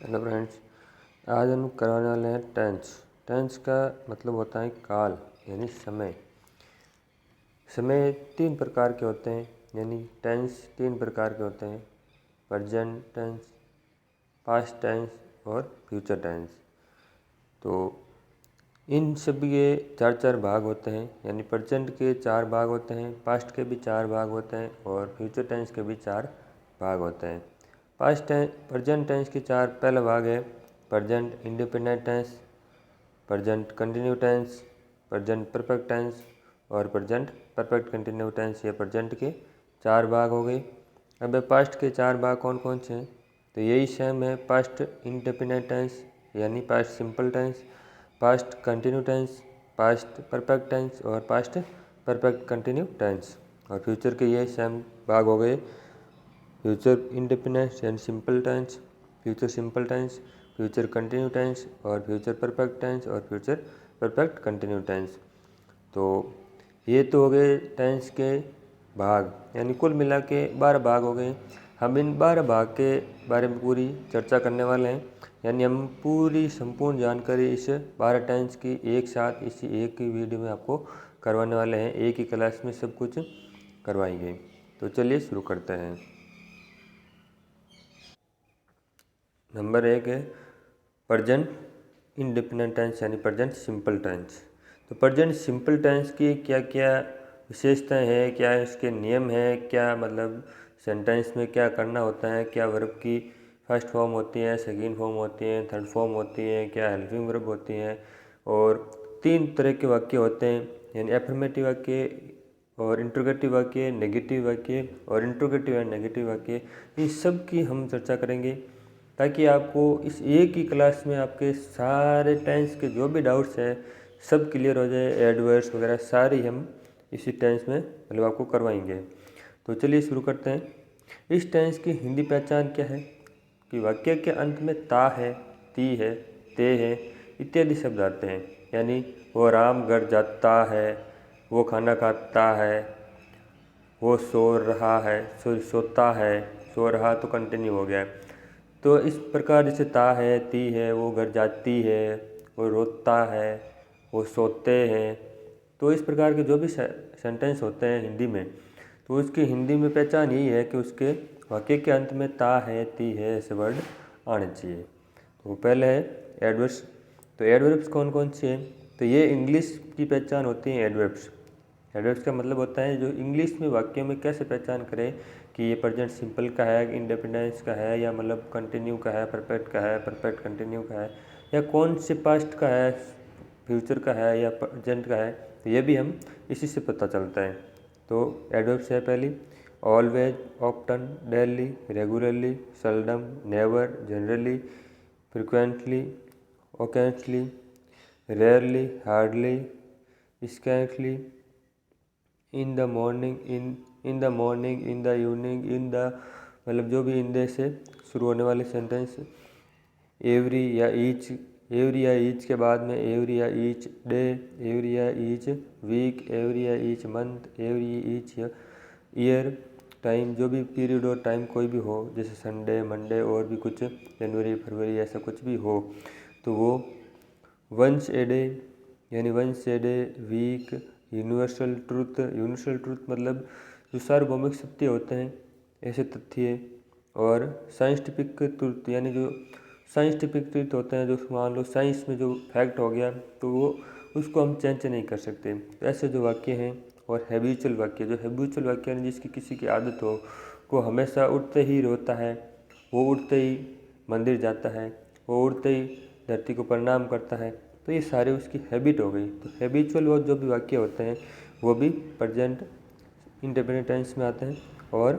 Hello friends, आज हम करवाने वाले हैं टेंस। टेंस का मतलब होता है काल यानी समय। समय तीन प्रकार के होते हैं, यानी टेंस तीन प्रकार के होते हैं: प्रेजेंट टेंस, पास्ट टेंस और फ्यूचर टेंस। तो इन सभी के चार चार भाग होते हैं, यानी प्रेजेंट के चार भाग होते हैं, पास्ट के भी चार भाग होते हैं और फ्यूचर टेंस के भी चार भाग होते हैं। प्रेजेंट टेंस के चार पहला भाग है present independent tense, present continue tense, present perfect tense और प्रेजेंट परफेक्ट कंटिन्यू टेंस। ये प्रेजेंट के चार भाग हो गए। अब पास्ट के चार भाग कौन कौन से हैं? तो यही सेम है: पास्ट इंडिपेंडेंट टेंस यानी past simple tense, past continue tense, past perfect tense और पास्ट परफेक्ट कंटिन्यू टेंस। और फ्यूचर के ये सेम भाग हो गए: फ्यूचर इंडिपेंडेंट यानी simple tense, future simple tense, future continue tense और फ्यूचर परफेक्ट टेंस और फ्यूचर परफेक्ट कंटिन्यू टेंस। तो ये तो हो गए टेंस के भाग, यानी कुल मिला के 12 भाग हो गए। हम इन 12 भाग के बारे में पूरी चर्चा करने वाले हैं, यानी हम पूरी संपूर्ण जानकारी इस 12 टेंस की एक साथ इसी एक ही वीडियो में आपको करवाने वाले हैं। एक ही क्लास में सब कुछ करवाएंगे। तो चलिए शुरू करते हैं। नंबर 1 है प्रेजेंट इंडिपेंडेंट टेंस यानी प्रेजेंट सिंपल टेंस। तो प्रेजेंट सिंपल टेंस की क्या क्या विशेषताएं हैं, क्या इसके नियम हैं, क्या मतलब सेंटेंस में क्या करना होता है, क्या वर्ब की फर्स्ट फॉर्म होती है, सेकंड फॉर्म होती है, थर्ड फॉर्म होती है, क्या हेल्पिंग वर्ब होती हैं। और 3 तरह के वाक्य होते हैं, यानी एफर्मेटिव वाक्य और इंट्रोगेटिव वाक्य, नेगेटिव वाक्य और इंट्रोगेटिव एंड नेगेटिव वाक्य। इन सब की हम चर्चा करेंगे ताकि आपको इस एक ही क्लास में आपके सारे टेंस के जो भी डाउट्स हैं सब क्लियर हो जाए। एडवर्ब्स वगैरह सारी हम इसी टेंस में मतलब आपको करवाएंगे। तो चलिए शुरू करते हैं। इस टेंस की हिंदी पहचान क्या है कि वाक्य के अंत में ता है, ती है, ते है इत्यादि शब्द आते हैं, यानी वो राम घर जाता है, वो खाना खाता है, वो सो रहा है, सोता है, सो रहा तो कंटिन्यू हो गया। तो इस प्रकार जैसे ता है, ती है, वो घर जाती है, वो रोता है, वो सोते हैं। तो इस प्रकार के जो भी सेंटेंस होते हैं हिंदी में, तो उसकी हिंदी में पहचान यही है कि उसके वाक्य के अंत में ता है, ती है ऐसे वर्ड आने चाहिए। तो पहले है एडवर्ब्स। तो एडवर्ब्स कौन कौन से हैं? तो ये इंग्लिश की पहचान होती है एडवर्ब्स। एडवर्ब्स का मतलब होता है जो इंग्लिश में वाक्य में कैसे पहचान करें कि ये प्रेजेंट सिंपल का है, इंडिपेंडेंस का है, या मतलब कंटिन्यू का है, परफेक्ट का है, परफेक्ट कंटिन्यू का है, या कौन से पास्ट का है, फ्यूचर का है या प्रेजेंट का है। तो ये भी हम इसी से पता चलता है। तो एडवर्ब्स है पहली: always, often, daily, regularly, seldom, never, generally, frequently, occasionally, rarely, hardly, scarcely, in the morning, in the morning, in the evening, in the मतलब जो भी इन दे से शुरू होने वाले सेंटेंस। एवरी या ईच, एवरी या ईच के बाद में एवरी या ईच डे, एवरी या ईच वीक, एवरी या each month, every each year. Time जो भी पीरियड और टाइम कोई भी हो, जैसे संडे, मंडे और भी कुछ, जनवरी, फरवरी ऐसा कुछ भी हो, तो वो वंस ए डे यानी once a day, week, universal truth. यूनिवर्सल ट्रूथ मतलब जो सार्वभौमिक सत्य होते हैं ऐसे तथ्य। और साइंटिफिक ट्रूथ यानी जो साइंटिफिक ट्रूथ होते हैं, जो मान लो साइंस में जो फैक्ट हो गया तो वो उसको हम चेंज नहीं कर सकते। तो ऐसे जो वाक्य हैं। और हैबिचुअल वाक्य, जो हैबिचुअल वाक्य यानी जिसकी किसी की आदत हो, वो हमेशा उठते ही रोता है, वो उठते ही मंदिर जाता है, वो उठते ही धरती को प्रणाम करता है। तो ये सारे उसकी हैबिट हो गई। तो हैबिचुअल वो जो भी वाक्य होते हैं वो भी प्रेजेंट इंडिपेंडेंट टेंस में आते हैं। और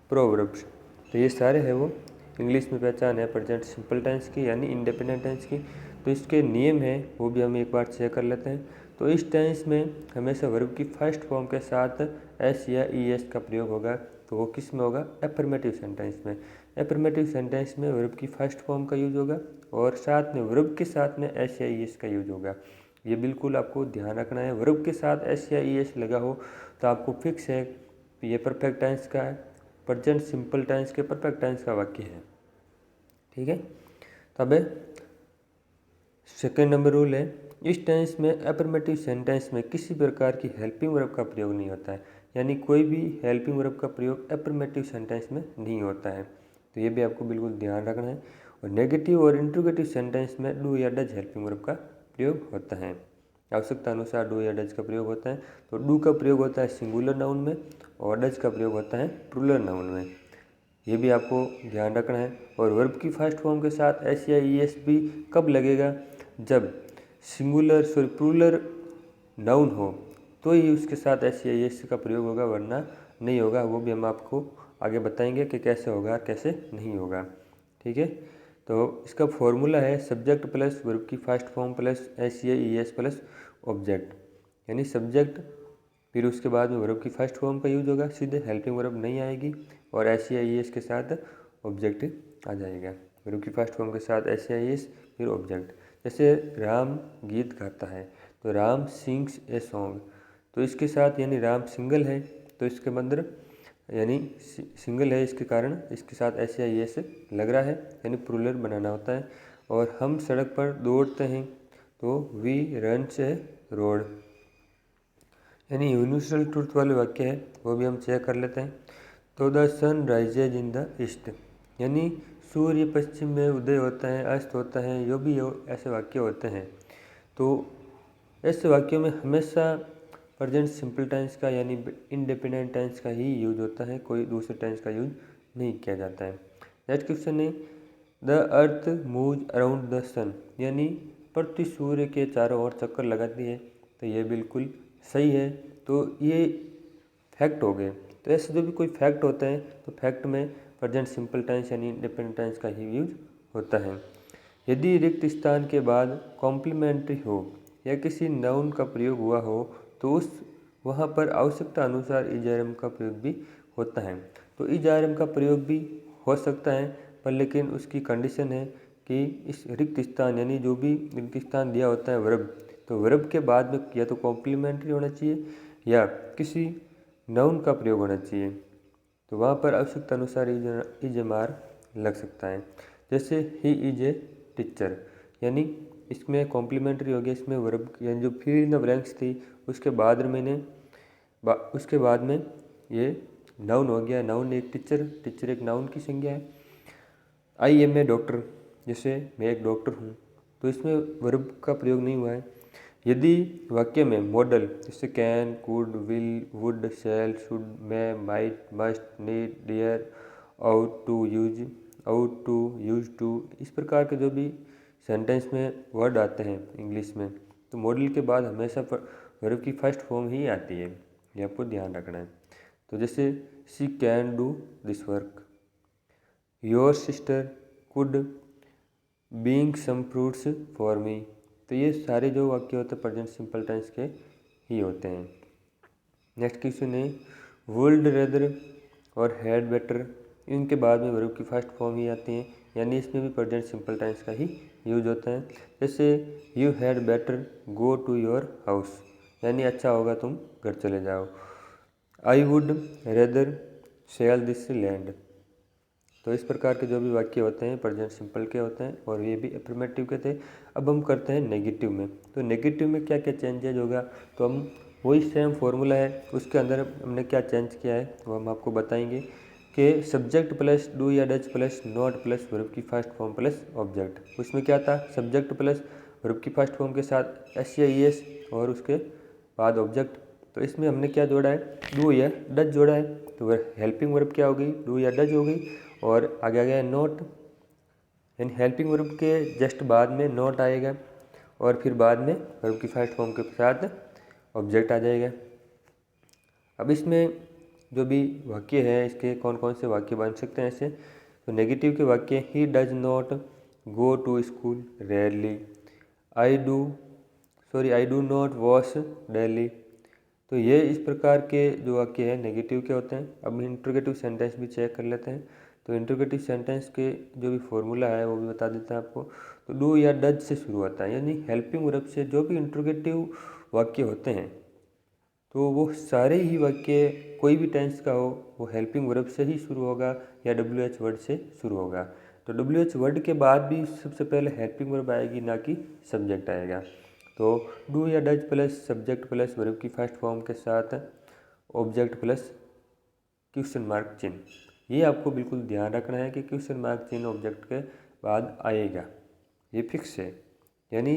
प्रोवर्ब्स, तो ये सारे हैं वो इंग्लिश में पहचान है प्रेजेंट सिंपल टेंस की यानी इंडिपेंडेंट टेंस की। तो इसके नियम हैं वो भी हम एक बार चेक कर लेते हैं। तो इस टेंस में हमेशा वर्ब की फर्स्ट फॉर्म के साथ एस या ई एस का प्रयोग होगा। तो वो किस में होगा? एफर्मेटिव सेंटेंस में। एफर्मेटिव सेंटेंस में वर्ब की फर्स्ट फॉर्म का यूज होगा और साथ में वर्ब के साथ में एस या ई एस का यूज होगा। ये बिल्कुल आपको ध्यान रखना है। वर्ब के साथ एस या ई एस लगा हो तो आपको फिक्स है ये परफेक्ट टेंस का है, प्रेजेंट सिंपल टेंस के परफेक्ट टेंस का वाक्य है। ठीक है। तब सेकेंड नंबर रूल है, इस टेंस में अफर्मेटिव सेंटेंस में किसी प्रकार की हेल्पिंग वर्ब का प्रयोग नहीं होता है, यानी कोई भी हेल्पिंग वर्ब का प्रयोग अफर्मेटिव सेंटेंस में नहीं होता है। तो ये भी आपको बिल्कुल ध्यान रखना है। और नेगेटिव और इंट्रोगेटिव सेंटेंस में डू या डज हेल्पिंग वर्ब का प्रयोग होता है। आवश्यकता अनुसार डू या डज का प्रयोग होता है। तो डू का प्रयोग होता है सिंगुलर नाउन में और डज का प्रयोग होता है प्लूरल नाउन में। ये भी आपको ध्यान रखना है। और वर्ब की फर्स्ट फॉर्म के साथ एस या ई एस भी कब लगेगा, जब प्लूरल नाउन हो तो ही उसके साथ एस या ई एस का प्रयोग होगा, वरना नहीं होगा। वो भी हम आपको आगे बताएंगे कि कैसे होगा कैसे नहीं होगा। ठीक है, तो इसका फॉर्मूला है सब्जेक्ट प्लस वर्ब की फर्स्ट फॉर्म प्लस एस या ई एस प्लस ऑब्जेक्ट, यानी सब्जेक्ट फिर उसके बाद में वर्ब की फर्स्ट फॉर्म का यूज होगा, सीधे हेल्पिंग वर्ब नहीं आएगी, और एस या ई एस के साथ ऑब्जेक्ट आ जाएगा। वर्ब की फर्स्ट फॉर्म के साथ एस या ई एस फिर ऑब्जेक्ट। जैसे राम गीत गाता है, तो राम सिंग्स ए सॉन्ग, तो इसके साथ यानी राम सिंगल है तो इसके अंदर यानी सिंगल है, इसके कारण इसके साथ एस या ई एस लग रहा है, यानी प्लूरल बनाना होता है। और हम सड़क पर दौड़ते हैं, तो वी रन्स ए रोड, यानी यूनिवर्सल ट्रूथ वाले वाक्य है, वो भी हम चेक कर लेते हैं। तो the sun rises in the east, यानी सूर्य पश्चिम में उदय होता है, अस्त होता है, जो भी ऐसे वाक्य होते हैं। तो ऐसे वाक्यों में हमेशा प्रेजेंट सिंपल टेंस का यानी इंडिपेंडेंट टेंस का ही यूज होता है, कोई दूसरे टेंस का यूज नहीं किया जाता है। नेक्स्ट क्वेश्चन है the earth move around the sun, यानी पृथ्वी सूर्य के चारों ओर चक्कर लगाती है, तो ये बिल्कुल सही है। तो ये फैक्ट हो गए। तो ऐसे जो भी कोई फैक्ट होता है तो फैक्ट में प्रेजेंट सिंपल टेंस यानी इंडिपेंडेंट टेंस का ही यूज होता है। यदि रिक्त स्थान के बाद कॉम्प्लीमेंट्री हो या किसी नाउन का प्रयोग हुआ हो तो उस वहाँ पर आवश्यकता अनुसार इजारम का प्रयोग भी होता है। तो इजारम का प्रयोग भी हो सकता है, पर लेकिन उसकी कंडीशन है कि इस रिक्त स्थान यानी जो भी रिक्त स्थान दिया होता है वर्ब, तो वर्ब के बाद में या तो कॉम्प्लीमेंट्री होना चाहिए या किसी नाउन का प्रयोग होना चाहिए, तो वहाँ पर आवश्यकता अनुसार इजमार लग सकता है। जैसे ही इज ए टीचर, यानी इसमें कॉम्प्लीमेंट्री हो गया, इसमें वर्ब यानी जो फिल इन द ब्लैंक्स थी उसके बाद में ये नाउन हो गया। नाउन एक टीचर एक नाउन की संज्ञा है। आई एम ए डॉक्टर, जैसे मैं एक डॉक्टर हूँ, तो इसमें वर्ब का प्रयोग नहीं हुआ है। यदि वाक्य में मॉडल जैसे can, could, will, would, shall, should, may, might, must, need, dare, ought to, use to, इस प्रकार के जो भी सेंटेंस में वर्ड आते हैं इंग्लिश में, तो मॉडल के बाद हमेशा वर्ब की फर्स्ट फॉर्म ही आती है, ये आपको ध्यान रखना है। तो जैसे he can do this work, your sister could being some fruits for me, तो ये सारे जो वाक्य होते हैं प्रेजेंट सिंपल टेंस के ही होते हैं। नेक्स्ट क्वेश्चन है वुल्ड रेदर और हैड बेटर, इनके बाद में वर्ब की फर्स्ट फॉर्म ही आती है, यानी इसमें भी प्रेजेंट सिंपल टेंस का ही यूज होता है। जैसे you had better go to your house, यानी अच्छा होगा तुम घर चले जाओ। I would rather sell this land, तो इस प्रकार के जो भी वाक्य होते हैं प्रेजेंट सिंपल के होते हैं और ये भी अफर्मेटिव के थे। अब हम करते हैं नेगेटिव में। तो नेगेटिव में क्या क्या चेंजेज होगा, तो हम वही सेम फॉर्मूला है, उसके अंदर हमने क्या चेंज किया है वो हम आपको बताएंगे कि सब्जेक्ट प्लस डू या does plus not plus verb की फर्स्ट फॉर्म प्लस ऑब्जेक्ट। उसमें क्या था, सब्जेक्ट प्लस वर्ब की फर्स्ट फॉर्म के साथ एस या ई एस और उसके बाद ऑब्जेक्ट। तो इसमें हमने क्या जोड़ा है, डू या डज जोड़ा है। तो हेल्पिंग वर्ब क्या हो गई, डू या डज हो गई, और आगे आ गया नॉट, यानी हेल्पिंग वर्ब के जस्ट बाद में नॉट आएगा और फिर बाद में वर्ब की फर्स्ट फॉर्म के साथ ऑब्जेक्ट आ जाएगा। अब इसमें जो भी वाक्य है इसके कौन कौन से वाक्य बन सकते हैं ऐसे, तो नेगेटिव के वाक्य he does not go to school rarely, I do not wash daily. तो ये इस प्रकार के जो वाक्य है नेगेटिव के होते हैं। अब इंट्रोगेटिव सेंटेंस भी चेक कर लेते हैं। तो इंट्रोगेटिव सेंटेंस के जो भी फॉर्मूला है वो भी बता देते हैं आपको। तो डू या डज से शुरू होता है, यानी हेल्पिंग वर्ब से जो भी इंट्रोगेटिव वाक्य होते हैं तो वो सारे ही वाक्य कोई भी टेंस का हो वो हेल्पिंग वर्ब से ही शुरू होगा या डब्ल्यू एच वर्ड से शुरू होगा। तो WH वर्ड के बाद भी सबसे पहले हेल्पिंग वर्ब आएगी, ना कि सब्जेक्ट आएगा। तो डू या does plus subject plus verb की फर्स्ट फॉर्म के साथ ऑब्जेक्ट प्लस क्वेश्चन मार्क चिन्ह, ये आपको बिल्कुल ध्यान रखना है कि क्वेश्चन मार्क चिन्ह ऑब्जेक्ट के बाद आएगा, ये फिक्स है। यानी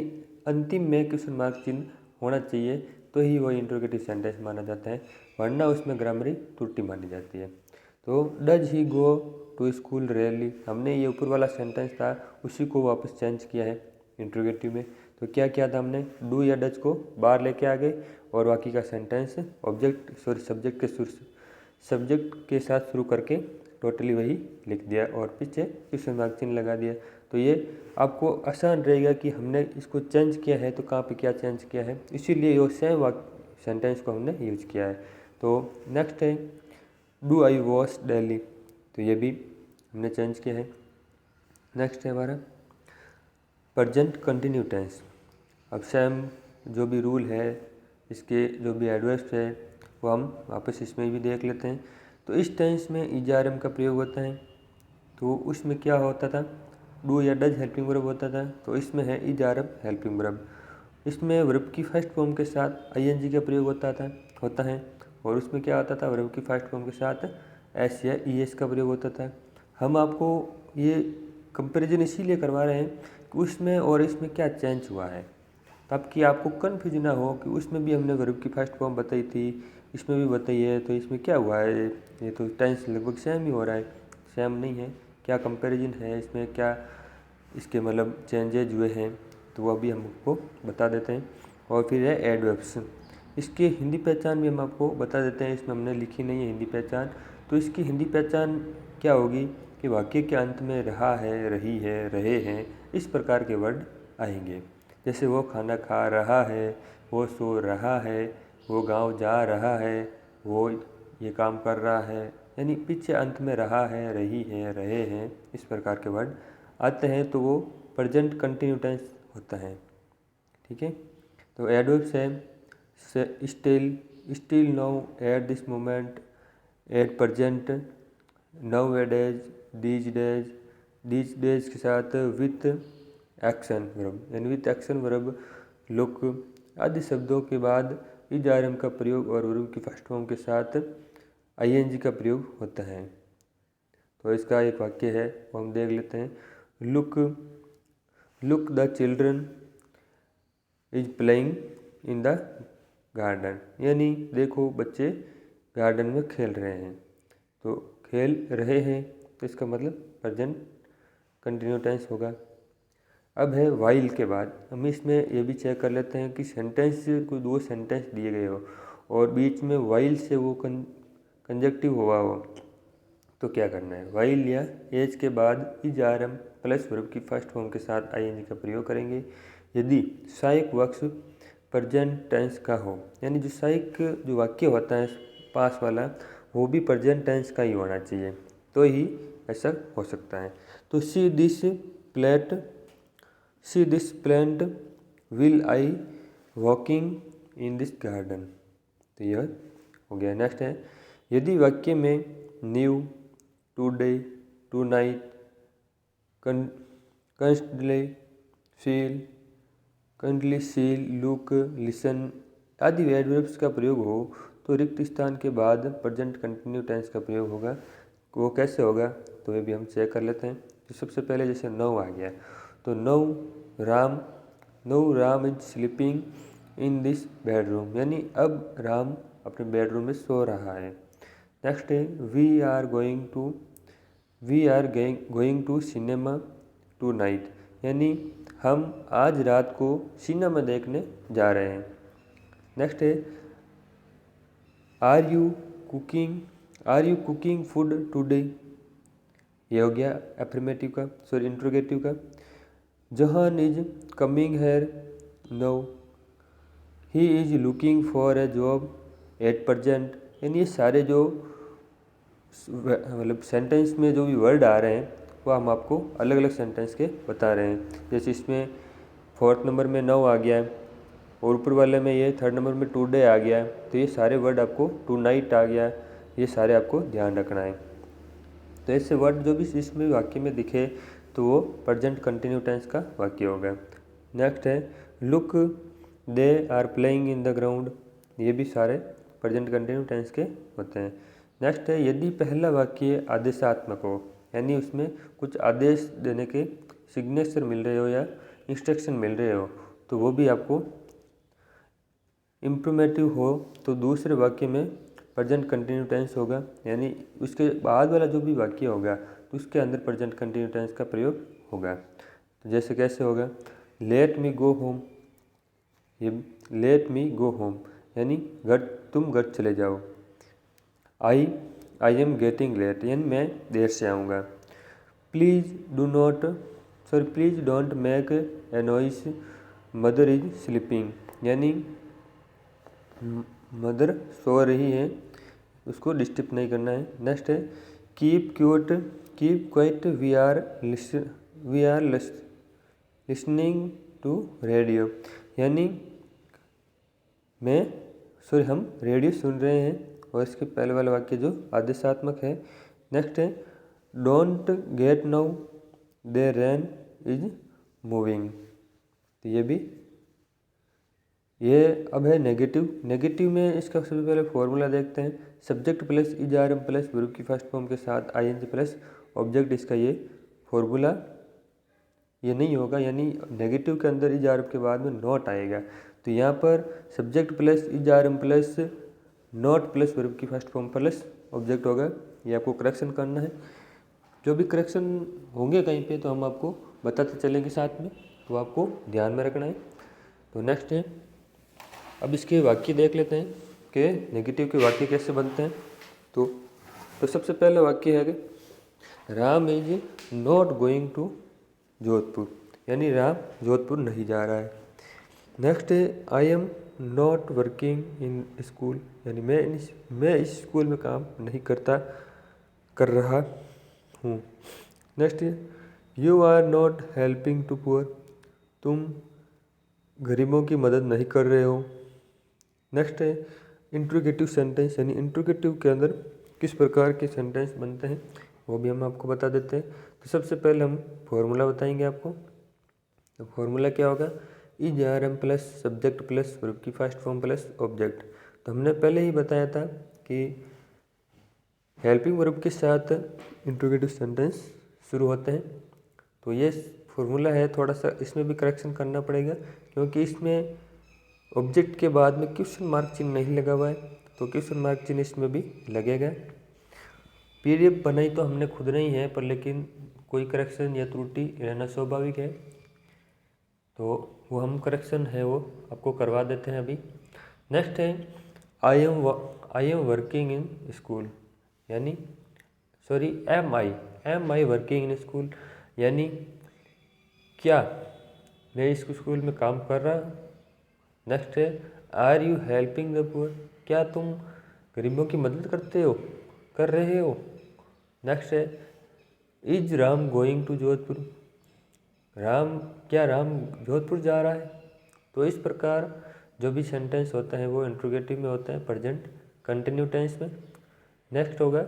अंतिम में क्वेश्चन मार्क चिन्ह होना चाहिए तो ही वो इंटरोगेटिव सेंटेंस माना जाता है, वरना उसमें ग्रामरी त्रुटि मानी जाती है। तो does he go to school rarely, हमने ये ऊपर वाला सेंटेंस था उसी को वापस चेंज किया है इंटरोगेटिव में। तो क्या किया था हमने, डू या डज को बाहर लेके आ गए और बाकी का सेंटेंस सब्जेक्ट के साथ शुरू करके टोटली वही लिख दिया और पीछे क्वेश्चन मार्क चिन्ह लगा दिया। तो ये आपको आसान रहेगा कि हमने इसको चेंज किया है तो कहाँ पे क्या चेंज किया है, इसीलिए ये सेम सेंटेंस को हमने यूज किया है। तो नेक्स्ट है डू आई वॉश डेली, तो ये भी हमने चेंज किया है। नेक्स्ट है हमारा प्रेजेंट कंटिन्यू टेंस। अब सेम जो भी रूल है, इसके जो भी एडवर्ब्स है वो हम वापस इसमें भी देख लेते हैं। तो इस टेंस में इजारम का प्रयोग होता है, तो उसमें क्या होता था, डू या डज हेल्पिंग वर्ब होता था, तो इसमें है इजारम हेल्पिंग वर्ब। इसमें वर्ब की फर्स्ट फॉर्म के साथ ING का प्रयोग होता है और उसमें क्या होता था, वर्ब की फर्स्ट फॉर्म के साथ S या ES का प्रयोग होता था। हम आपको ये कंपैरिजन इसीलिए करवा रहे हैं कि उसमें और इसमें क्या चेंज हुआ है, ताकि आपको कन्फ्यूज ना हो कि उसमें भी हमने वर्ब की फर्स्ट फॉर्म बताई थी, इसमें भी बताई है, तो इसमें क्या हुआ है, ये तो टेंस लगभग सेम ही हो रहा है। सेम नहीं है, क्या कंपैरिजन है इसमें, क्या इसके मतलब चेंजेज हुए हैं, तो वो अभी हम आपको बता देते हैं। और फिर है एडवर्ब्स, इसकी हिंदी पहचान भी हम आपको बता देते हैं, इसमें हमने लिखी नहीं है हिंदी पहचान। तो इसकी हिंदी पहचान क्या होगी कि वाक्य के अंत में रहा है, रही है, रहे हैं, इस प्रकार के वर्ड आएंगे। जैसे वो खाना खा रहा है, वो सो रहा है, वो गांव जा रहा है, वो ये काम कर रहा है, यानी पीछे अंत में रहा है, रही है, रहे हैं, इस प्रकार के वर्ड आते हैं, तो वो प्रेजेंट कंटिन्यू टेंस होता है। ठीक है, तो एडवर्ब्स है still, now, at this moment, at present, now A days, these days के साथ विथ एक्शन वर्ब, यानी विथ एक्शन वर्ब, लुक आदि शब्दों के बाद इजारम का प्रयोग और वर्ब की फर्स्ट फॉर्म के साथ ING का प्रयोग होता है। तो इसका एक वाक्य है वो हम देख लेते हैं, look the children is playing in the garden, यानी देखो बच्चे गार्डन में खेल रहे हैं। तो खेल रहे हैं तो इसका मतलब प्रेजेंट कंटिन्यू टेंस होगा। अब है वाइल के बाद, हम इसमें ये भी चेक कर लेते हैं कि सेंटेंस को दो सेंटेंस दिए गए हो और बीच में वाइल से वो कंजक्टिव हुआ हो, तो क्या करना है, वाइल या एज के बाद इजारम प्लस वर्ब की फर्स्ट फॉर्म के साथ ING का प्रयोग करेंगे। यदि सहायक वाक्य प्रेजेंट टेंस का हो, यानी जो सहायक जो वाक्य होता है पास वाला वो भी प्रेजेंट टेंस का ही होना चाहिए, तो ही ऐसा हो सकता है। तो see this plant will I walking in this garden, तो यह हो गया। नेक्स्ट है यदि वाक्य में new, today, tonight, constantly, feel, कंटली, सील, लुक, लिसन आदि एडवर्ब्स का प्रयोग हो तो रिक्त स्थान के बाद प्रेजेंट कंटिन्यू टेंस का प्रयोग होगा। वो कैसे होगा, तो ये भी हम चेक कर लेते हैं। तो सबसे पहले जैसे नौ आ गया, तो now Ram is sleeping in this bedroom, यानी अब राम अपने बेडरूम में सो रहा है। नेक्स्ट है we are going to cinema tonight, यानी हम आज रात को सिनेमा देखने जा रहे हैं। नेक्स्ट है are you cooking food today, ये हो गया इंट्रोगेटिव का। Jahan is coming here no, he is looking for a job at present, यानी ये सारे जो मतलब सेंटेंस में जो भी वर्ड आ रहे हैं वो हम आपको अलग अलग सेंटेंस के बता रहे हैं। जैसे इसमें 4th नंबर में नाउ आ गया है और ऊपर वाले में ये 3rd नंबर में टुडे आ गया है, तो ये सारे वर्ड आपको टू नाइट आ गया है, ये सारे आपको ध्यान रखना है। तो ऐसे वर्ड जो भी इसमें वाक्य में दिखे तो वो प्रेजेंट कंटिन्यू टेंस का वाक्य होगा। नेक्स्ट है look they are playing in the ground, ये भी सारे प्रेजेंट कंटिन्यू टेंस के होते हैं। नेक्स्ट है यदि पहला वाक्य आदेशात्मक हो, यानी उसमें कुछ आदेश देने के सिग्नेचर मिल रहे हो या इंस्ट्रक्शन मिल रहे हो, तो वो भी आपको इम्प्रोमेटिव हो तो दूसरे वाक्य में प्रेजेंट कंटिन्यू टेंस होगा, यानी उसके बाद वाला जो भी वाक्य होगा तो उसके अंदर प्रेजेंट कंटिन्यू टेंस का प्रयोग होगा। तो जैसे कैसे होगा, लेट मी गो होम, ये लेट मी गो होम यानी तुम घर चले जाओ। आई एम गेटिंग लेट, यानी मैं देर से आऊँगा। Please don't make a noise, mother is sleeping, यानी मदर सो रही है, उसको डिस्टर्ब नहीं करना है। नेक्स्ट है keep quiet we are listening to radio, यानी हम रेडियो सुन रहे हैं। और इसके पहले वाला वाक्य जो आदेशात्मक है। नेक्स्ट है don't get now the rain is moving, तो ये अब है नेगेटिव में इसका सबसे पहले फॉर्मूला देखते हैं। Subject plus is are am plus verb की फर्स्ट फॉर्म के साथ ING प्लस ऑब्जेक्ट, इसका ये फॉर्मूला ये नहीं होगा, यानी नेगेटिव के अंदर इज आर एम के बाद में नॉट आएगा। तो यहाँ पर subject plus is are am plus not plus verb की फर्स्ट फॉर्म प्लस ऑब्जेक्ट होगा। ये आपको करेक्शन करना है। जो भी करेक्शन होंगे कहीं पे तो हम आपको बताते चलेंगे साथ में, तो आपको ध्यान में रखना है। तो नेक्स्ट है अब इसके वाक्य देख लेते हैं कि नेगेटिव के वाक्य कैसे बनते हैं। तो सबसे पहला वाक्य है कि Ram is not going to Jodhpur, यानी राम जोधपुर नहीं जा रहा है। नेक्स्ट है I am not working in school, यानी मैं इस स्कूल में काम नहीं कर रहा हूँ। नेक्स्ट है you are not helping to poor, तुम गरीबों की मदद नहीं कर रहे हो। नेक्स्ट है इंट्रोगेटिव सेंटेंस, यानी इंट्रोगेटिव के अंदर किस प्रकार के सेंटेंस बनते हैं वो भी हम आपको बता देते हैं। तो सबसे पहले हम फॉर्मूला बताएंगे आपको। तो फॉर्मूला क्या होगा, is are am plus subject plus verb की फर्स्ट फॉर्म प्लस ऑब्जेक्ट। तो हमने पहले ही बताया था कि हेल्पिंग वर्ब के साथ इंट्रोगेटिव सेंटेंस शुरू होते हैं। तो ये फॉर्मूला है, थोड़ा सा इसमें भी करेक्शन करना पड़ेगा क्योंकि इसमें ऑब्जेक्ट के बाद में क्वेश्चन मार्क चिन्ह नहीं लगा हुआ है, तो क्वेश्चन मार्क चिन्ह इसमें भी लगेगा। PDF बनाई तो हमने खुद नहीं है, पर लेकिन कोई करेक्शन या त्रुटि रहना स्वाभाविक है, तो वो हम करेक्शन है वो आपको करवा देते हैं अभी। नेक्स्ट है I am working in school, यानी am I working in school, यानी क्या मैं इस स्कूल में काम कर रहा हूँ। नेक्स्ट है are you helping the poor, क्या तुम गरीबों की मदद कर रहे हो। नेक्स्ट है is Ram going to Jodhpur, क्या राम जोधपुर जा रहा है। तो इस प्रकार जो भी सेंटेंस होते हैं वो इंट्रोगेटिव में होते हैं प्रेजेंट कंटिन्यू टेंस में। नेक्स्ट होगा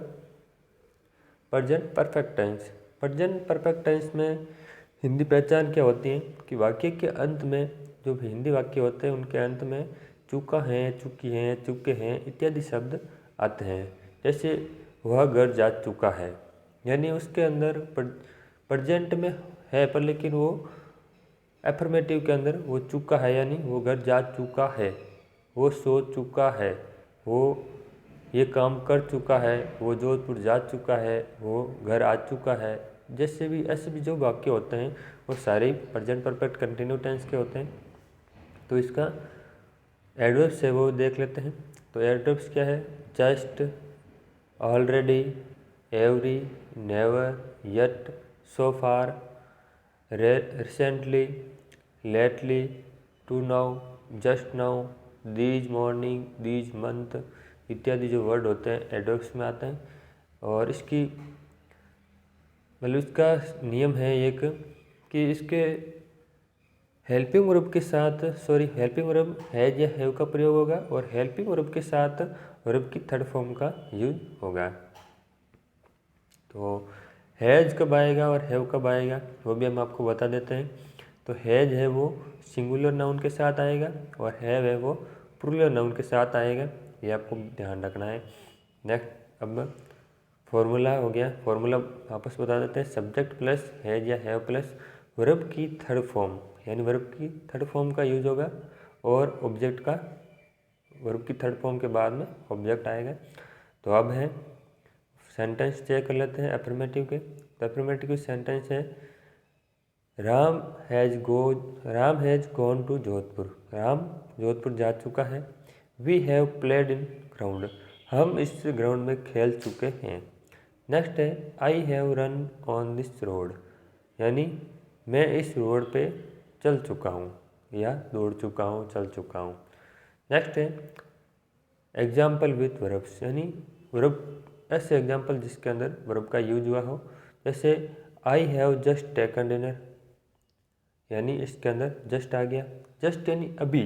present perfect tense. Present perfect tense में हिंदी पहचान क्या होती है कि वाक्य के अंत में जो भी हिंदी वाक्य होते हैं उनके अंत में चुका है, चुकी है, चुके हैं इत्यादि शब्द आते हैं। जैसे वह घर जा चुका है, यानी उसके अंदर प्रेजेंट में है पर लेकिन वो एफर्मेटिव के अंदर वो चुका है, यानी वो घर जा चुका है, वो सो चुका है, वो ये काम कर चुका है, वो जोधपुर जा चुका है, वो घर आ चुका है। जैसे भी ऐसे भी जो वाक्य होते हैं वो सारे प्रेजेंट परफेक्ट कंटिन्यू टेंस के होते हैं। तो इसका एडवर्ब्स है वो देख लेते हैं। तो एडवर्ब्स क्या है, just, already, every, never, yet, so far, recently, lately, to now, just now, these morning, these month इत्यादि जो वर्ड होते हैं एडवर्ब्स में आते हैं। और इसकी मतलब इसका नियम है एक कि इसके हेल्पिंग वर्ब के साथ हेल्पिंग वर्ब हैज या हैव का प्रयोग होगा और हेल्पिंग वर्ब के साथ वर्ब की थर्ड फॉर्म का यूज होगा। तो हैज़ कब आएगा और हैव कब आएगा वो भी हम आपको बता देते हैं। तो हैज़ है वो सिंगुलर नाउन के साथ आएगा और हैव है वो प्लूरल नाउन के साथ आएगा, ये आपको ध्यान रखना है। नेक्स्ट अब फॉर्मूला हो गया, फॉर्मूला वापस बता देते हैं। सब्जेक्ट प्लस हैज़ या हैव प्लस वर्ब की थर्ड फॉर्म, यानी वर्ब की थर्ड फॉर्म का यूज होगा और ऑब्जेक्ट का वर्ब की थर्ड फॉर्म के बाद में ऑब्जेक्ट आएगा। तो अब है सेंटेंस चेक कर लेते हैं अफर्मेटिव के। तो अफर्मेटिव सेंटेंस है Ram has gone to Jodhpur, Ram Jodhpur जा चुका है। We have played in ground, हम इस ग्राउंड में खेल चुके हैं। नेक्स्ट है I have run on this road, यानी मैं इस रोड पे चल चुका हूँ या दौड़ चुका हूँ, चल चुका हूँ। नेक्स्ट है एग्जाम्पल विथ वर्ब्स, यानी वर्ब ऐसे एग्जाम्पल जिसके अंदर वर्ब का यूज हुआ हो। जैसे I have just taken dinner, यानी इसके अंदर जस्ट आ गया। जस्ट यानी अभी,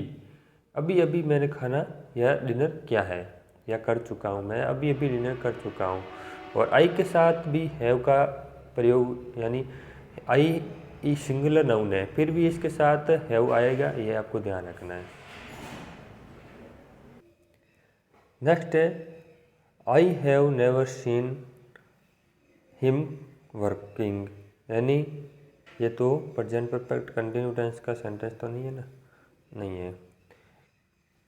अभी अभी मैंने खाना या डिनर किया है या कर चुका हूँ, मैं अभी अभी डिनर कर चुका हूँ। और आई के साथ भी हैव का प्रयोग, यानी आई सिंगुलर नाउन है फिर भी इसके साथ हैव आएगा, ये आपको ध्यान रखना है। नेक्स्ट है I have never seen him working, यानी ये तो प्रेजेंट परफेक्ट कंटिन्यू टेंस का सेंटेंस तो नहीं है ना, नहीं है।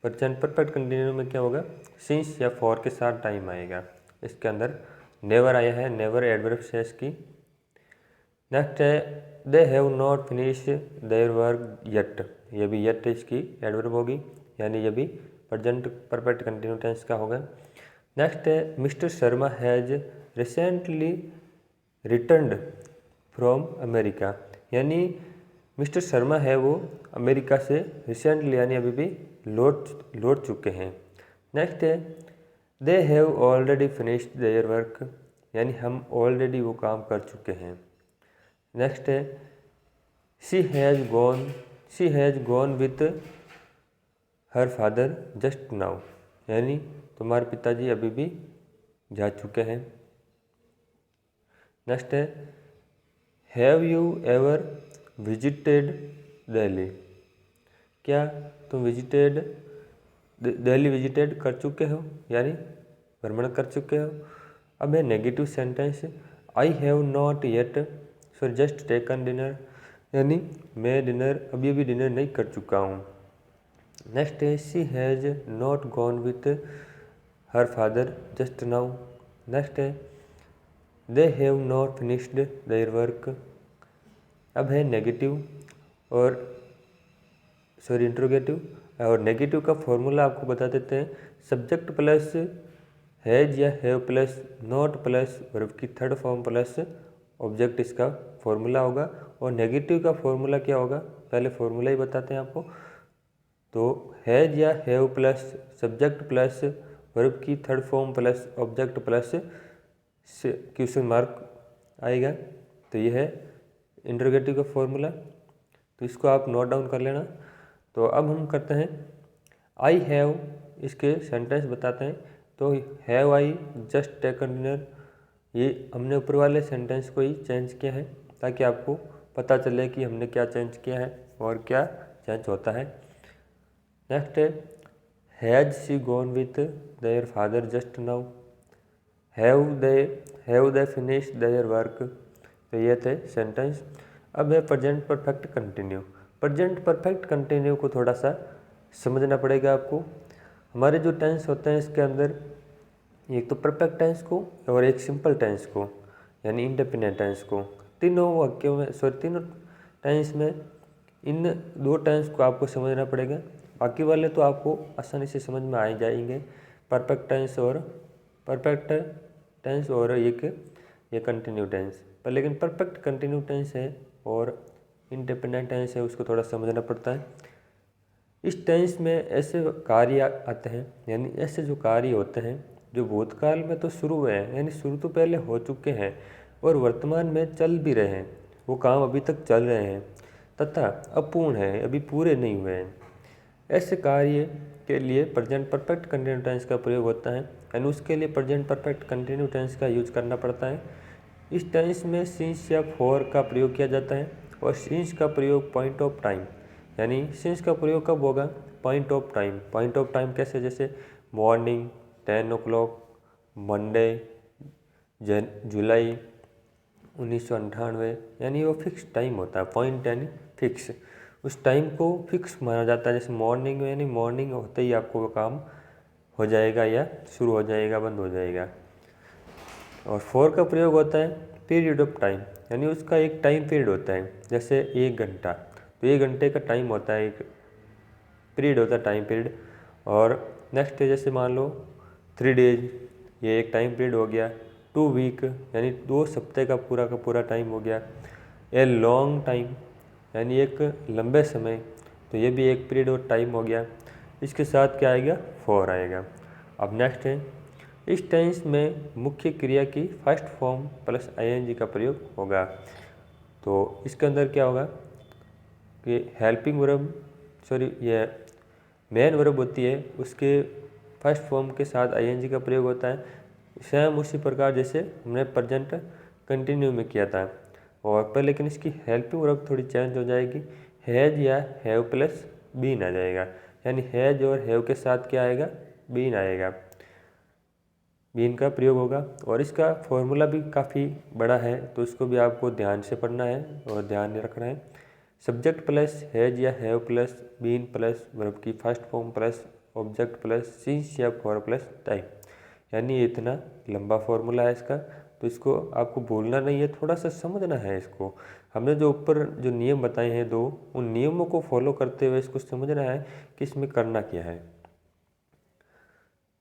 प्रेजेंट परफेक्ट कंटिन्यू में क्या होगा, सिंस या फॉर के साथ टाइम आएगा। इसके अंदर नेवर आया है, नेवर एडवर्ब से इसकी। नेक्स्ट है they have not finish their work yet, ये भी येट इसकी एडवर्ब होगी, यानी ये भी प्रेजेंट परफेक्ट कंटिन्यू टेंस का होगा। नेक्स्ट है mister Sharma has recently returned from America, यानी मिस्टर शर्मा है वो अमेरिका से रिसेंटली यानी अभी भी लौट चुके हैं। नेक्स्ट है they have already finished their work, यानी हम ऑलरेडी वो काम कर चुके हैं। नेक्स्ट है she has gone with her father just now, यानी तुम्हारे पिताजी अभी भी जा चुके हैं। नेक्स्ट है have you ever visited Delhi, क्या तुम दिल्ली विजिटेड कर चुके हो, यानी भ्रमण कर चुके हो। अब है negative sentence I have not yet so just taken dinner, यानी मैं अभी अभी डिनर नहीं कर चुका हूँ। नेक्स्ट है she has not gone with her father just now. Next है they have not finished their work. अब है नेगेटिव और इंट्रोगेटिव, और नेगेटिव का फॉर्मूला आपको बता देते हैं। सब्जेक्ट प्लस हैज या have plus not plus verb की थर्ड फॉर्म प्लस ऑब्जेक्ट इसका फॉर्मूला होगा। और नेगेटिव का फॉर्मूला क्या होगा, पहले फॉर्मूला ही बताते हैं आपको। तो हैज या have plus subject plus verb की third form plus object plus question mark आएगा, तो ये है इंटरोगेटिव का फॉर्मूला। तो इसको आप नोट डाउन कर लेना। तो अब हम करते हैं आई हैव, इसके सेंटेंस बताते हैं। तो have I just taken dinner, ये हमने ऊपर वाले सेंटेंस को ही चेंज किया है ताकि आपको पता चले कि हमने क्या चेंज किया है और क्या चेंज होता है। नेक्स्ट है has she gone with their father just now, have they finished their work. तो ये थे सेंटेंस। अब है present perfect continue. Present perfect continue को थोड़ा सा समझना पड़ेगा आपको। हमारे जो टेंस होते हैं इसके अंदर एक तो परफेक्ट टेंस को और एक सिंपल टेंस को, यानी इंडेफिनिट टेंस को, तीनों वाक्यों में तीनों टेंस में इन दो टेंस को आपको समझना पड़ेगा। बाकी वाले तो आपको आसानी से समझ में आ ही जाएंगे, परफेक्ट टेंस और ये कंटिन्यू टेंस पर। लेकिन परफेक्ट कंटिन्यू टेंस है और इंडेफिनिट टेंस है, उसको थोड़ा समझना पड़ता है। इस टेंस में ऐसे कार्य आते हैं, यानी ऐसे जो कार्य होते हैं जो भूतकाल में तो शुरू हुए हैं, यानी शुरू तो पहले हो चुके हैं और वर्तमान में चल भी रहे हैं, वो काम अभी तक चल रहे हैं तथा अपूर्ण है, अभी पूरे नहीं हुए हैं। ऐसे कार्य के लिए प्रेजेंट परफेक्ट कंटिन्यू टेंस का प्रयोग होता है, यानी उसके लिए प्रेजेंट परफेक्ट कंटिन्यू टेंस का यूज करना पड़ता है। इस टेंस में सिंस या फॉर का प्रयोग किया जाता है और सिंस का प्रयोग पॉइंट ऑफ टाइम, यानी सिंस का प्रयोग कब होगा? Point of time. Point of time कैसे? जैसे मॉर्निंग, 10 o'clock, मंडे, जुलाई 1998, यानी वो फिक्स टाइम होता है। पॉइंट यानी फिक्स, उस टाइम को फिक्स माना जाता है। जैसे मॉर्निंग में, यानी मॉर्निंग होते ही आपको वो काम हो जाएगा या शुरू हो जाएगा, बंद हो जाएगा। और फॉर का प्रयोग होता है पीरियड ऑफ टाइम, यानी उसका एक टाइम पीरियड होता है। जैसे 1 घंटा, तो 1 घंटे का टाइम होता है, एक पीरियड होता है, टाइम पीरियड। और नेक्स्ट है जैसे मान लो 3 days, ये एक टाइम पीरियड हो गया। 2 week, यानी 2 हफ्ते का पूरा टाइम हो गया। ए लॉन्ग टाइम, यानी एक लंबे समय, तो ये भी एक पीरियड और टाइम हो गया। इसके साथ क्या आएगा? फॉर आएगा। अब नेक्स्ट है, इस टेंस में मुख्य क्रिया की फर्स्ट फॉर्म प्लस ing का प्रयोग होगा। तो इसके अंदर क्या होगा कि हेल्पिंग वर्ब, ये मेन वर्ब होती है, उसके फर्स्ट फॉर्म के साथ ing का प्रयोग होता है। सेम उसी प्रकार जैसे हमने प्रेजेंट कंटिन्यू में किया था। और पर लेकिन इसकी हेल्पिंग वर्ब थोड़ी चेंज हो जाएगी, हैज या हैव प्लस बीन आ जाएगा। यानी हैज और हैव के साथ क्या आएगा? बीन आएगा, बीन का प्रयोग होगा। और इसका फॉर्मूला भी काफ़ी बड़ा है, तो इसको भी आपको ध्यान से पढ़ना है और ध्यान रखना है। सब्जेक्ट प्लस हैज या have plus been plus verb की first form plus object plus since या फॉर प्लस टाइम, यानी ये इतना लंबा फॉर्मूला है इसका, तो इसको आपको भूलना नहीं है, थोड़ा सा समझना है इसको। हमने जो ऊपर जो नियम बताए हैं 2, उन नियमों को फॉलो करते हुए इसको समझना है कि इसमें करना क्या है।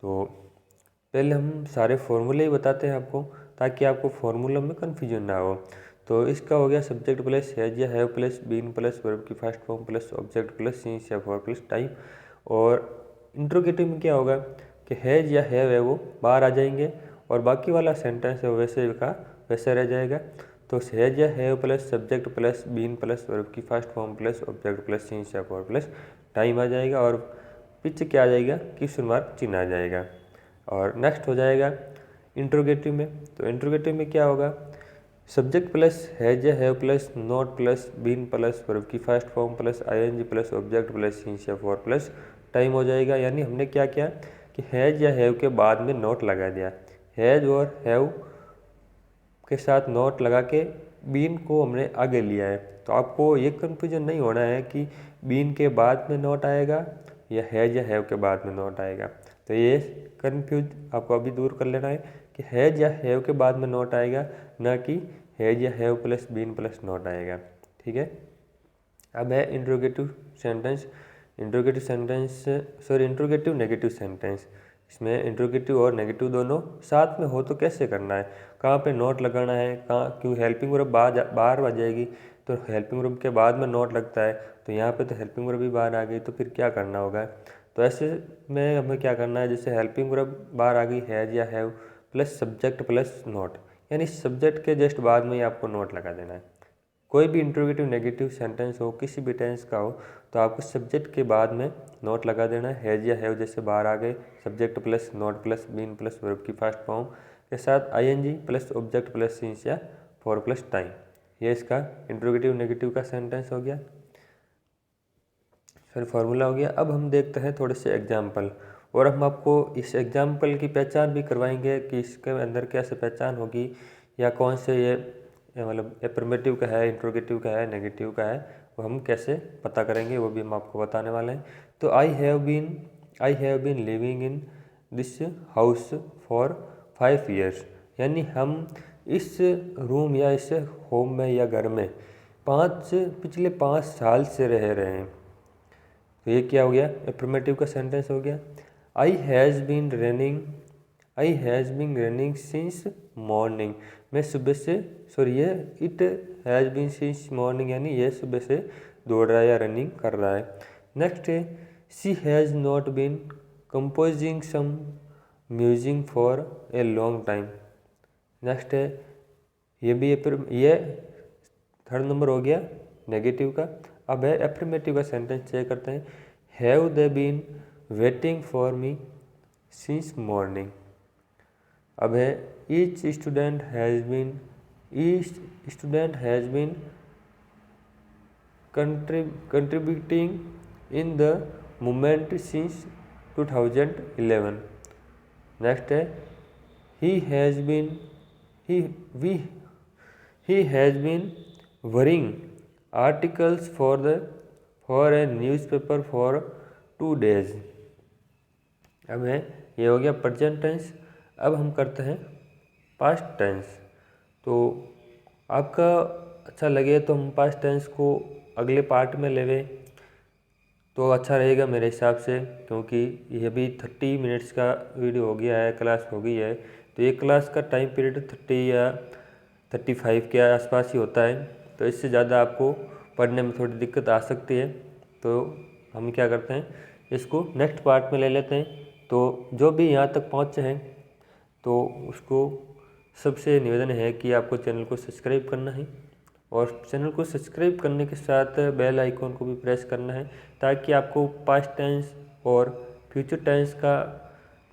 तो पहले हम सारे फॉर्मूले ही बताते हैं आपको, ताकि आपको फार्मूला में कन्फ्यूजन ना हो। तो इसका हो गया सब्जेक्ट प्लस हैज या have plus been plus verb की first form plus object plus since या फॉर प्लस टाइम। और इंट्रोगेटिव में क्या होगा कि हैज या हैव है वो बाहर आ जाएंगे और बाकी वाला सेंटेंस है वैसे का वैसे रह जाएगा। तो हैज या have plus subject plus been plus verb की first form plus object plus since या फॉर प्लस टाइम आ जाएगा। और पीछे क्या आ जाएगा? क्वेश्चन मार्क चिन्ह आ जाएगा। और नेक्स्ट हो जाएगा इंट्रोगेटिव में। तो इंट्रोगेटिव में क्या होगा? सब्जेक्ट प्लस हैज या have plus not plus been plus verb की first form plus ing plus object plus since या फॉर प्लस टाइम हो जाएगा। यानी हमने क्या किया कि हैज या हैव के बाद में नॉट लगा दिया, हैज और हैव के साथ नॉट लगा के बीन को हमने आगे लिया है। तो आपको ये कन्फ्यूजन नहीं होना है कि बीन के बाद में नॉट आएगा या हैव के बाद में नॉट आएगा। तो ये कन्फ्यूज आपको अभी दूर कर लेना है कि हैज या हैव के बाद में नॉट आएगा, ना कि हैज या have plus been plus not आएगा। ठीक है। अब है interrogative sentence. Interrogative negative sentence. इसमें इंट्रोगेटिव और नेगेटिव दोनों साथ में हो तो कैसे करना है, कहाँ पे नोट लगाना है, कहाँ, क्यों हेल्पिंग वर्ब बाहर आ जाएगी, तो हेल्पिंग वर्ब के बाद में नोट लगता है, तो यहाँ पे तो हेल्पिंग वर्ब भी बाहर आ गई, तो फिर क्या करना होगा? तो ऐसे में हमें क्या करना है, जैसे हेल्पिंग वर्ब बाहर आ गई हैज या have plus subject plus note, यानी सब्जेक्ट के जस्ट बाद में ही आपको नोट लगा देना है। कोई भी इंट्रोगेटिव नेगेटिव सेंटेंस हो, किसी भी टेंस का हो, तो आपको सब्जेक्ट के बाद में नोट लगा देना है। हैज या हैव जैसे बाहर आ गए, subject plus not plus been plus verb की फर्स्ट फॉर्म के साथ ing plus object plus since या फॉर प्लस टाइम, ये इसका इंट्रोगेटिव नेगेटिव का सेंटेंस हो गया, फार्मूला हो गया। अब हम देखते हैं थोड़े से एग्जाम्पल, और हम आपको इस एग्जाम्पल की पहचान भी करवाएंगे कि इसके अंदर कैसे पहचान होगी, या कौन से ये मतलब एफर्मेटिव का है, इंट्रोगेटिव का है, नेगेटिव का है, वो हम कैसे पता करेंगे, वो भी हम आपको बताने वाले हैं। तो I have been living in this house for 5 years, यानी हम इस रूम या इस होम में या घर में पिछले 5 साल से रह रहे हैं। तो ये क्या हो गया? एफर्मेटिव का सेंटेंस हो गया। I has been running since morning, मैं सुबह से ये it has been since morning, यानी ये सुबह से दौड़ रहा है या रनिंग कर रहा है। नेक्स्ट है she has not been composing some music for a long time. Next है ये थर्ड नंबर हो गया नेगेटिव का। अब है एफर्मेटिव का सेंटेंस चेक करते हैं। Have they been waiting for me since morning. अब है each student has been each student has been contributing in the movement since 2011. Next है he has been worrying articles for a newspaper for 2 days. अब है ये हो गया present tense. अब हम करते हैं पास्ट टेंस। तो आपका अच्छा लगे तो हम पास्ट टेंस को अगले पार्ट में लेवे तो अच्छा रहेगा मेरे हिसाब से, क्योंकि ये भी 30 मिनट्स का वीडियो हो गया है, क्लास हो गई है। तो ये क्लास का टाइम पीरियड 30 या 35 के आसपास ही होता है, तो इससे ज़्यादा आपको पढ़ने में थोड़ी दिक्कत आ सकती है। तो हम क्या करते हैं, इसको नेक्स्ट पार्ट में ले लेते हैं। तो जो भी यहाँ तक पहुँचे हैं तो उसको सबसे निवेदन है कि आपको चैनल को सब्सक्राइब करना है, और चैनल को सब्सक्राइब करने के साथ बेल आइकॉन को भी प्रेस करना है, ताकि आपको पास्ट टेंस और फ्यूचर टेंस का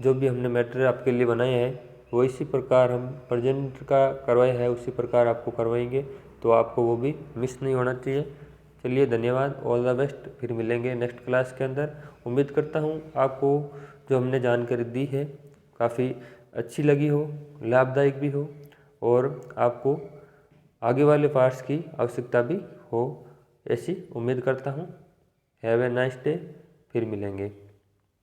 जो भी हमने मैटर आपके लिए बनाए हैं वो इसी प्रकार हम प्रेजेंट का करवाए हैं उसी प्रकार आपको करवाएंगे, तो आपको वो भी मिस नहीं होना चाहिए। चलिए धन्यवाद, ऑल द बेस्ट। फिर मिलेंगे नेक्स्ट क्लास के अंदर। उम्मीद करता हूँ आपको जो हमने जानकारी दी है काफ़ी अच्छी लगी हो, लाभदायक भी हो, और आपको आगे वाले पार्ट्स की आवश्यकता भी हो, ऐसी उम्मीद करता हूँ। Have a nice day. फिर मिलेंगे।